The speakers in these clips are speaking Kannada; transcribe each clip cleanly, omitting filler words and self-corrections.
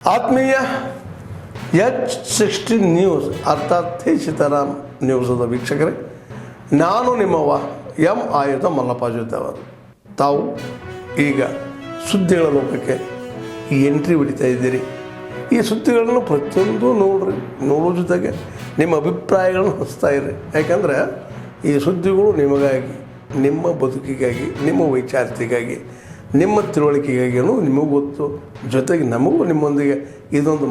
ಆತ್ಮೀಯ H16 ನ್ಯೂಸ್ ಅರ್ಥಾತ್ ಸೀತಾರಾಮ್ ನ್ಯೂಸದ ವೀಕ್ಷಕರೇ, ನಾನು ನಿಮ್ಮವ ಎಂ ಆಯುಧ ಮಲ್ಲಪ್ಪ ಜೊತೆವರು. ತಾವು ಈಗ ಸುದ್ದಿಗಳ ಲೋಕಕ್ಕೆ ಎಂಟ್ರಿ ಹೊಡಿತಾ ಇದ್ದೀರಿ. ಈ ಸುದ್ದಿಗಳನ್ನು ಪ್ರತಿಯೊಂದು ನೋಡೋ ಜೊತೆಗೆ ನಿಮ್ಮ ಅಭಿಪ್ರಾಯಗಳನ್ನು ಹಚ್ತಾ ಇರ್ರಿ. ಯಾಕಂದರೆ ಈ ಸುದ್ದಿಗಳು ನಿಮಗಾಗಿ, ನಿಮ್ಮ ಬದುಕಿಗಾಗಿ, ನಿಮ್ಮ ವೈಚಾರಿಕೆಗಾಗಿ, ನಿಮ್ಮ ತಿಳುವಳಿಕೆಗಾಗಿಯೂ ನಿಮಗೂ ಗೊತ್ತು. ಜೊತೆಗೆ ನಮಗೂ ನಿಮ್ಮೊಂದಿಗೆ ಇದೊಂದು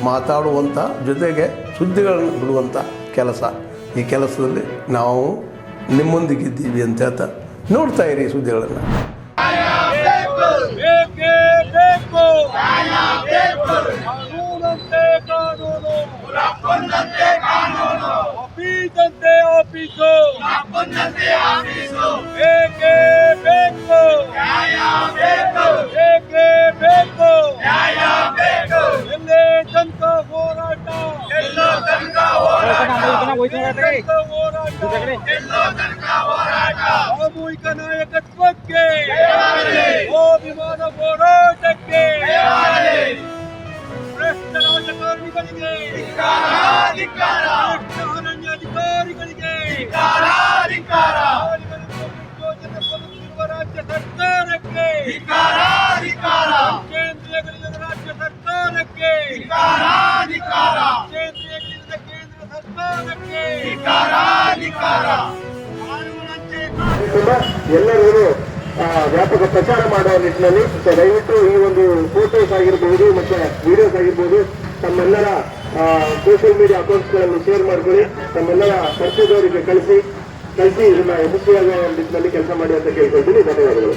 ಮಾತಾಡುವಂಥ ಜೊತೆಗೆ ಸುದ್ದಿಗಳನ್ನು ಬಿಡುವಂಥ ಕೆಲಸ. ಈ ಕೆಲಸದಲ್ಲಿ ನಾವು ನಿಮ್ಮೊಂದಿಗಿದ್ದೀವಿ ಅಂತ ಹೇಳ್ತಾ ನೋಡ್ತಾ ಇರಿ ಸುದ್ದಿಗಳನ್ನು. ಸಾಮೂಹಿಕ ನಾಯಕತ್ವಕ್ಕೆ, ಸ್ವಾಭಿಮಾನ ಹೋರಾಟಕ್ಕೆ, ಭ್ರಷ್ಟ ರಾಜಕಾರಣಿಗಳಿಗೆ, ಅರಣ್ಯ ಅಧಿಕಾರಿಗಳಿಗೆ, ಯೋಜನೆ ಬರುತ್ತಿರುವ ರಾಜ್ಯ ಸರ್ಕಾರಕ್ಕೆ, ಕೇಂದ್ರೀಯಗಳಿಲ್ಲದ ರಾಜ್ಯ ಸರ್ಕಾರಕ್ಕೆ, ಕೇಂದ್ರೀಯಗಳಿಲ್ಲದ ಕೇಂದ್ರ ಸರ್ಕಾರಕ್ಕೆ ಎಲ್ಲರೂ ವ್ಯಾಪಕ ಪ್ರಚಾರ ಮಾಡುವ ನಿಟ್ಟಿನಲ್ಲಿ ದಯವಿಟ್ಟು ಈ ಒಂದು ಫೋಟೋಸ್ ಆಗಿರ್ಬೋದು ಮತ್ತೆ ವಿಡಿಯೋಸ್ ಆಗಿರ್ಬೋದು ತಮ್ಮೆಲ್ಲರ ಸೋಷಿಯಲ್ ಮೀಡಿಯಾ ಅಕೌಂಟ್ಸ್ಗಳಲ್ಲಿ ಶೇರ್ ಮಾಡ್ಕೊಳ್ಳಿ. ತಮ್ಮೆಲ್ಲರ ಪರಿಚಯದವರಿಗೆ ಕಳಿಸಿ ಇದನ್ನ ಯಶಸ್ವಿಯಾಗುವ ನಿಟ್ಟಿನಲ್ಲಿ ಕೆಲಸ ಮಾಡಿ ಅಂತ ಕೇಳ್ಕೊಳ್ತೀನಿ. ಧನ್ಯವಾದಗಳು.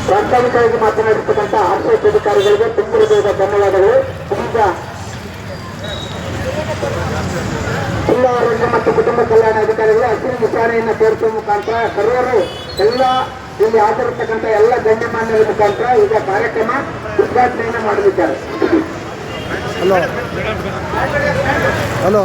ಪ್ರಾಸ್ತಾವಿಕವಾಗಿ ಮಾತನಾಡಿರ್ತಕ್ಕಂಥ ಆರ್ಸಿಎಫ್ ಅಧಿಕಾರಿಗಳಿಗೆ ತುಂಬ ಹೃದಯದ ಧನ್ಯವಾದಗಳು. ಈಗ ಜಿಲ್ಲಾ ಆರೋಗ್ಯ ಮತ್ತು ಕುಟುಂಬ ಕಲ್ಯಾಣ ಅಧಿಕಾರಿಗಳು ಹಸಿರು ನಿಶಾನೆಯನ್ನು ತೋರಿಸುವ ಮುಖಾಂತರ ಸರ್ವರು ಎಲ್ಲ ಇಲ್ಲಿ ಹಾಜರಿರ್ತಕ್ಕಂಥ ಎಲ್ಲ ಗಣ್ಯಮಾನ್ಯರ ಮುಖಾಂತರ ಈಗ ಕಾರ್ಯಕ್ರಮ ಉದ್ಘಾಟನೆಯನ್ನು ಮಾಡಲಿದ್ದಾರೆ. ಹಲೋ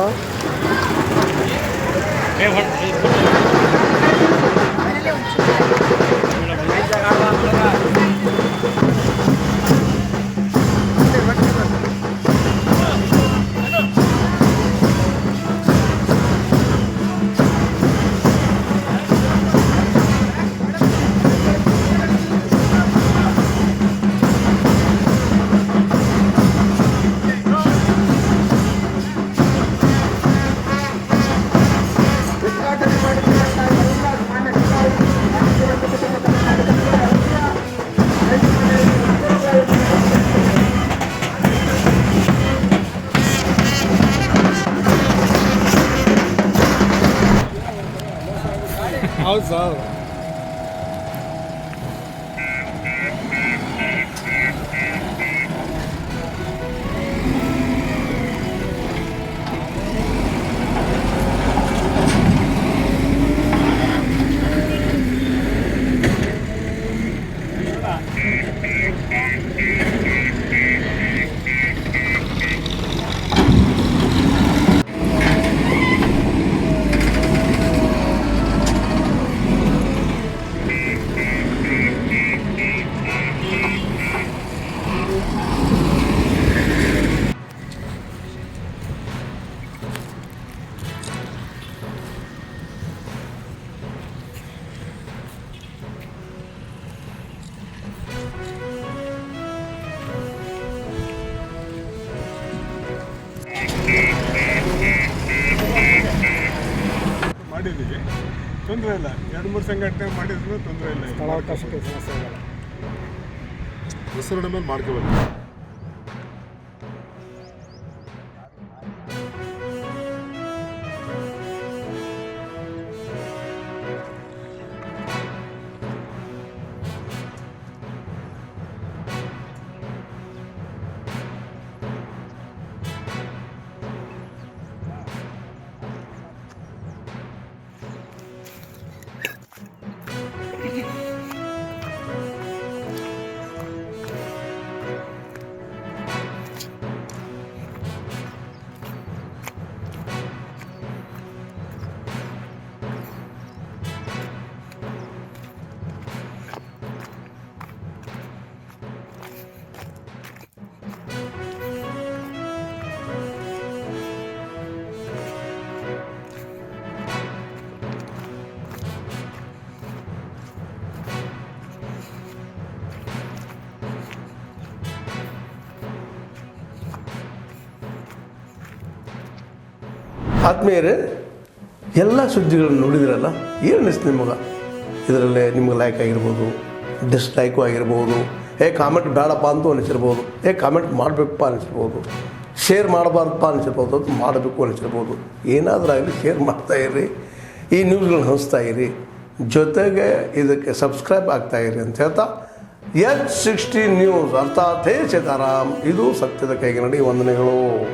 ಹೌದು ಸರ್. ಮಾಡಿದ್ದೀವಿ, ತೊಂದರೆ ಇಲ್ಲ. 2-3 ಸಂಘಟನೆ ಮಾಡಿದ್ರು ತೊಂದರೆ ಇಲ್ಲ. ಸ್ಥಳಾವಕಾಶಕ್ಕೆ ಸಮಸ್ಯೆ ಇಲ್ಲ. ಹೆಸರಿನ ಮೇಲೆ ಮಾಡ್ಕೋಬೇಕು. ಆತ್ಮೀಯರೇ, ಎಲ್ಲ ಸುದ್ದಿಗಳನ್ನು ನೋಡಿದ್ರಲ್ಲ, ಏನು ಅನಿಸ್ತು ನಿಮಗೆ? ಇದರಲ್ಲೇ ನಿಮ್ಗೆ ಲೈಕ್ ಆಗಿರ್ಬೋದು, ಡಿಸ್ಲೈಕು ಆಗಿರ್ಬೋದು, ಕಾಮೆಂಟ್ ಬೇಡಪ್ಪ ಅಂತೂ ಅನಿಸಿರ್ಬೋದು, ಕಾಮೆಂಟ್ ಮಾಡಬೇಕಪ್ಪ ಅನಿಸಿರ್ಬೋದು, ಶೇರ್ ಮಾಡಬಾರ್ದಪ್ಪ ಅನಿಸಿರ್ಬೋದು, ಅದು ಮಾಡಬೇಕು ಅನಿಸಿರ್ಬೋದು. ಏನಾದರೂ ಆಗಲಿ ಶೇರ್ ಮಾಡ್ತಾಯಿರಿ, ಈ ನ್ಯೂಸ್ಗಳನ್ನ ಹಂಚ್ತಾ ಇರಿ, ಜೊತೆಗೆ ಇದಕ್ಕೆ ಸಬ್ಸ್ಕ್ರೈಬ್ ಆಗ್ತಾಯಿರಿ ಅಂತ ಹೇಳ್ತಾ, H16 ನ್ಯೂಸ್ ಅರ್ಥಾತ್ ಹೇ ಸೀತಾರಾಮ್, ಇದು ಸತ್ಯದ ಕೈಗೆ ನಡಿ. ವಂದನೆಗಳು.